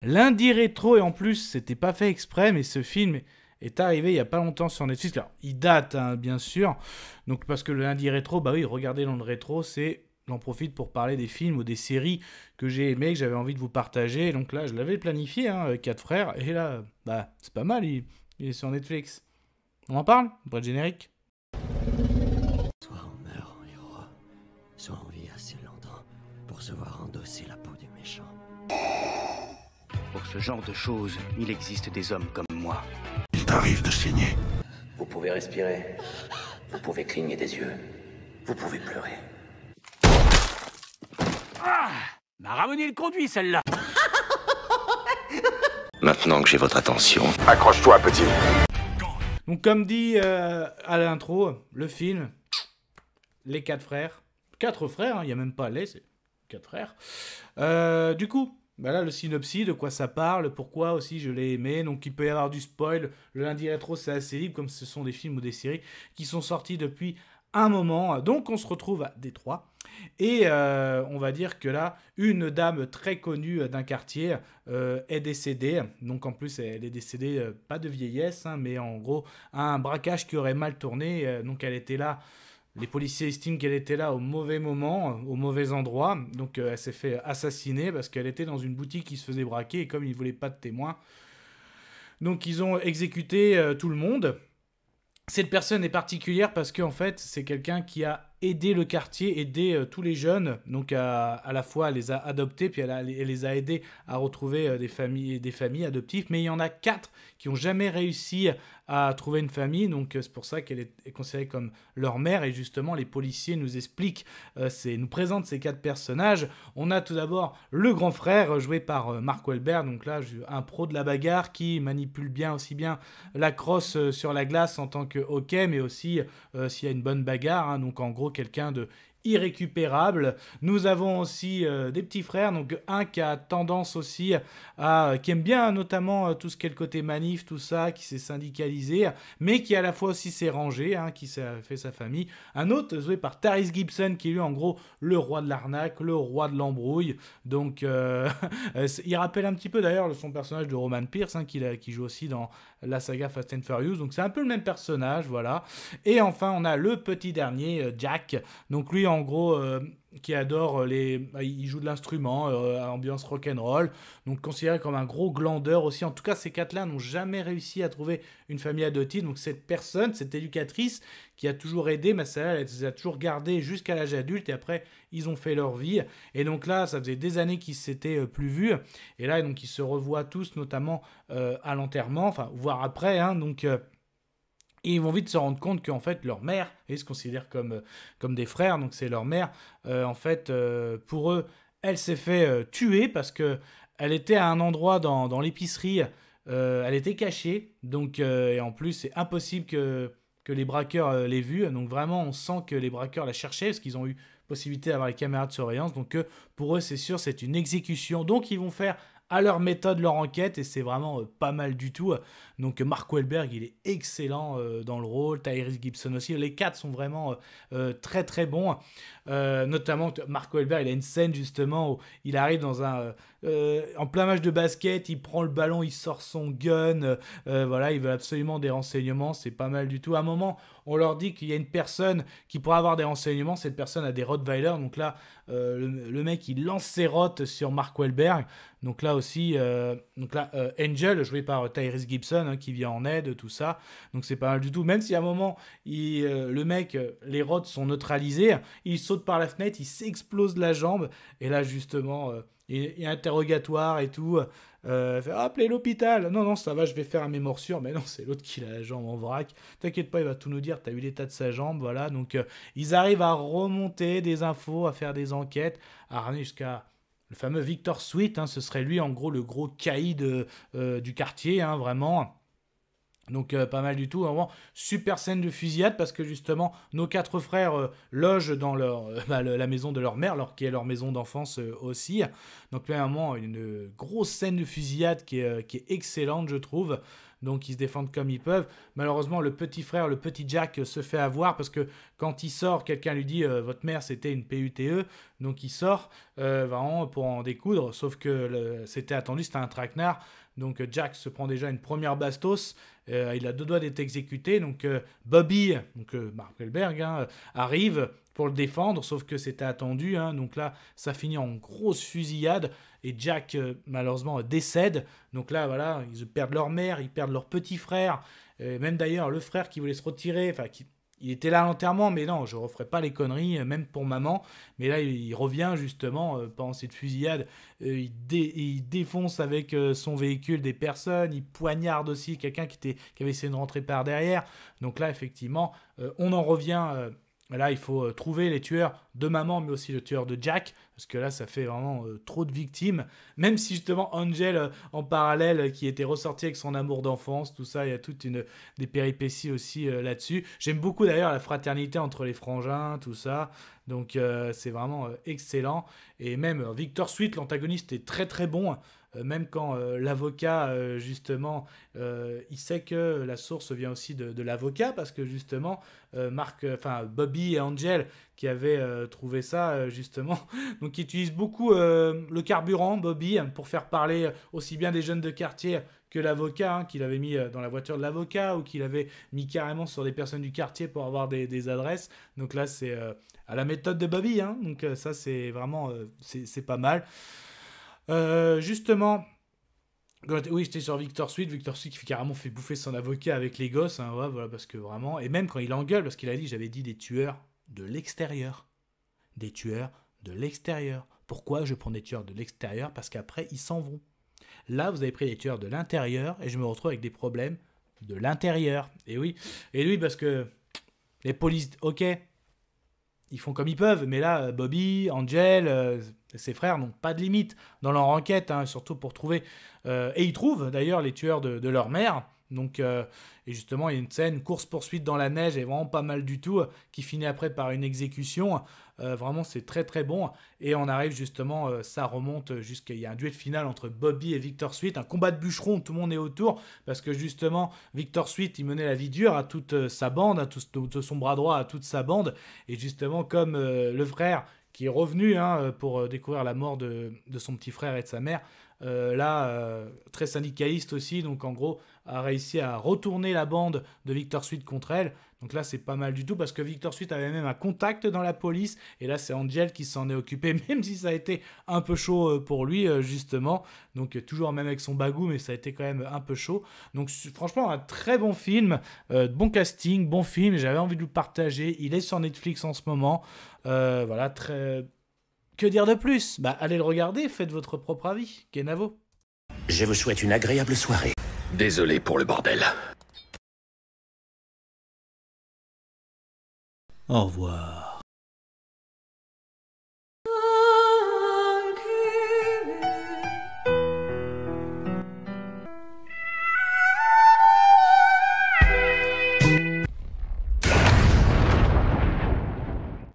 Lundi rétro, et en plus, c'était pas fait exprès, mais ce film est arrivé il y a pas longtemps sur Netflix. Alors, il date, hein, bien sûr. Donc, parce que le lundi rétro, bah oui, regardez dans le rétro, c'est. J'en profite pour parler des films ou des séries que j'ai aimés, que j'avais envie de vous partager. Donc là, je l'avais planifié, hein, avec 4 frères. Et là, bah, c'est pas mal, il est sur Netflix. On en parle? Pas de générique? Soit on meurt en héros, soit on vit assez longtemps pour se voir endosser la peau du méchant. Pour ce genre de choses, il existe des hommes comme moi. Il t'arrive de saigner. Vous pouvez respirer, vous pouvez cligner des yeux, vous pouvez pleurer. Ah, m'a ramené le conduit, celle-là. Maintenant que j'ai votre attention. Accroche-toi, petit. Donc, comme dit à l'intro, le film, les 4 frères. 4 frères, hein, il n'y a même pas les, c'est 4 frères. Du coup, bah là, le synopsis, de quoi ça parle, pourquoi aussi je l'ai aimé. Donc, il peut y avoir du spoil. Le lundi rétro, c'est assez libre, comme ce sont des films ou des séries qui sont sortis depuis un moment. Donc, on se retrouve à Détroit. Et on va dire que là, une dame très connue d'un quartier est décédée. Donc en plus, elle est décédée, pas de vieillesse, hein, mais en gros, un braquage qui aurait mal tourné. Donc elle était là. Les policiers estiment qu'elle était là au mauvais moment, au mauvais endroit. Donc elle s'est fait assassiner parce qu'elle était dans une boutique qui se faisait braquer. Et comme ils ne voulaient pas de témoins, donc ils ont exécuté tout le monde. Cette personne est particulière parce qu'en fait, c'est quelqu'un qui a aidé le quartier, aidé tous les jeunes. Donc, à la fois, elle les a adoptés, puis elle les a aidés à retrouver des familles adoptives. Mais il y en a 4 qui n'ont jamais réussi à trouver une famille. Donc, c'est pour ça qu'elle est considérée comme leur mère. Et justement, les policiers nous expliquent, nous présentent ces 4 personnages. On a tout d'abord le grand frère, joué par Mark Wahlberg. Donc là, un pro de la bagarre qui manipule bien aussi bien la crosse sur la glace en tant que hockey, mais aussi s'il y a une bonne bagarre. Hein, donc en gros, quelqu'un de irrécupérable. Nous avons aussi des petits frères, donc un qui a tendance aussi qui aime bien notamment tout ce qui est le côté manif, tout ça, qui s'est syndicalisé, mais qui à la fois aussi s'est rangé, hein, qui s'est fait sa famille. Un autre joué par Tyrese Gibson, qui est lui en gros le roi de l'arnaque, le roi de l'embrouille. Donc il rappelle un petit peu d'ailleurs son personnage de Roman Pierce, hein, qui joue aussi dans la saga Fast and Furious. Donc c'est un peu le même personnage, voilà. Et enfin on a le petit dernier, Jack. Donc lui en gros qui adore il joue de l'instrument, ambiance rock'n'roll, donc considéré comme un gros glandeur aussi. En tout cas, ces 4-là n'ont jamais réussi à trouver une famille adoptive. Donc cette personne, cette éducatrice qui a toujours aidé, mais celle-là, elle les a toujours gardés jusqu'à l'âge adulte, et après, ils ont fait leur vie. Et donc là, ça faisait des années qu'ils s'étaient plus vus. Et là, donc, ils se revoient tous, notamment à l'enterrement, enfin, voire après, hein, donc... Et ils vont vite se rendre compte qu'en fait, leur mère, ils se considèrent comme des frères, donc c'est leur mère, en fait, pour eux, elle s'est fait tuer parce que elle était à un endroit dans l'épicerie, elle était cachée, donc, et en plus, c'est impossible que les braqueurs l'aient vue, donc vraiment, on sent que les braqueurs la cherchaient, parce qu'ils ont eu possibilité d'avoir les caméras de surveillance, donc pour eux, c'est sûr, c'est une exécution, donc ils vont faire à leur méthode, leur enquête, et c'est vraiment pas mal du tout. Donc Mark Wahlberg, il est excellent dans le rôle, Tyrese Gibson aussi, les 4 sont vraiment très très bons. Notamment Mark Wahlberg, il a une scène justement où il arrive en plein match de basket, il prend le ballon, il sort son gun, voilà, il veut absolument des renseignements, c'est pas mal du tout. À un moment, on leur dit qu'il y a une personne qui pourra avoir des renseignements, cette personne a des Rottweiler, donc là, le mec, il lance ses rottes sur Mark Wahlberg. Donc là aussi, Angel, joué par Tyrese Gibson, hein, qui vient en aide, tout ça. Donc c'est pas mal du tout. Même si à un moment, le mec, les rods sont neutralisés, il saute par la fenêtre, il s'explose la jambe. Et là, justement, il y a un interrogatoire et tout. Fait, appelez l'hôpital. Non, ça va, je vais faire mes morsures. Mais non, c'est l'autre qui a la jambe en vrac. T'inquiète pas, il va tout nous dire. T'as vu l'état de sa jambe, voilà. Donc ils arrivent à remonter des infos, à faire des enquêtes, à ramener jusqu'à le fameux Victor Sweet, hein, ce serait lui en gros le gros caïd du quartier, hein, vraiment. Donc pas mal du tout, vraiment super scène de fusillade parce que justement nos 4 frères logent dans la maison de leur mère, qui est leur maison d'enfance aussi. Donc là vraiment une grosse scène de fusillade qui est excellente je trouve. donc ils se défendent comme ils peuvent. Malheureusement, le petit frère, le petit Jack, se fait avoir parce que quand il sort, quelqu'un lui dit votre mère c'était une PUTE, donc il sort vraiment pour en découdre, sauf que c'était attendu, c'était un traquenard. Donc Jack se prend déjà une première bastos, il a 2 doigts d'être exécuté, donc Bobby, donc Mark Wahlberg, arrive pour le défendre, sauf que c'était attendu, donc là ça finit en grosse fusillade, et Jack malheureusement décède, donc là voilà, ils perdent leur mère, ils perdent leur petit frère, même d'ailleurs le frère qui voulait se retirer, enfin il était là à l'enterrement, mais non, je ne referai pas les conneries, même pour maman. Mais là, il revient justement pendant cette fusillade. Il défonce avec son véhicule des personnes. Il poignarde aussi quelqu'un qui avait essayé de rentrer par derrière. Donc là, effectivement, on en revient. Là, il faut trouver les tueurs de maman, mais aussi le tueur de Jack, parce que là, ça fait vraiment trop de victimes. Même si justement Angel, en parallèle, qui était ressorti avec son amour d'enfance, tout ça, il y a toutes des péripéties aussi là-dessus. J'aime beaucoup d'ailleurs la fraternité entre les frangins, tout ça. Donc c'est vraiment excellent. Et même Victor Sweet, l'antagoniste, est très très bon. Même quand l'avocat, justement, il sait que la source vient aussi de l'avocat, parce que justement, Bobby et Angel, qui avaient trouvé ça, justement, donc ils utilisent beaucoup le carburant, Bobby, pour faire parler aussi bien des jeunes de quartier que l'avocat, qu'il avait mis dans la voiture de l'avocat, ou qu'il avait mis carrément sur des personnes du quartier pour avoir des adresses. Donc là, c'est à la méthode de Bobby, donc ça, c'est vraiment, c'est pas mal. Justement, oui, j'étais sur Victor Sweet qui carrément fait bouffer son avocat avec les gosses, voilà, parce que vraiment, et même quand il engueule, parce qu'il a dit, j'avais dit des tueurs de l'extérieur. Des tueurs de l'extérieur. Pourquoi je prends des tueurs de l'extérieur? Parce qu'après, ils s'en vont. Là, vous avez pris des tueurs de l'intérieur, et je me retrouve avec des problèmes de l'intérieur. Et oui, parce que les polices, ok, ils font comme ils peuvent, mais là, Bobby, Angel, ses frères n'ont pas de limite dans leur enquête, surtout pour trouver... et ils trouvent d'ailleurs les tueurs de leur mère. Donc, et justement, il y a une scène, course-poursuite dans la neige, et vraiment pas mal du tout, qui finit après par une exécution. Vraiment, c'est très très bon. Et on arrive justement, ça remonte jusqu'à... Il y a un duel final entre Bobby et Victor Sweet, un combat de bûcherons, tout le monde est autour, parce que justement, Victor Sweet, il menait la vie dure à toute sa bande, à tout son bras droit, à toute sa bande. Et justement, comme le frère qui est revenu pour découvrir la mort de son petit frère et de sa mère, très syndicaliste aussi, donc en gros a réussi à retourner la bande de Victor Sweet contre elle. Donc là c'est pas mal du tout, parce que Victor Sweet avait même un contact dans la police, et là c'est Angel qui s'en est occupé, même si ça a été un peu chaud pour lui justement, donc toujours même avec son bagou, mais ça a été quand même un peu chaud. Donc franchement un très bon film, bon casting, bon film, j'avais envie de le partager, il est sur Netflix en ce moment, voilà, très... Que dire de plus? Allez le regarder, faites votre propre avis. Kenavo. Je vous souhaite une agréable soirée. Désolé pour le bordel. Au revoir.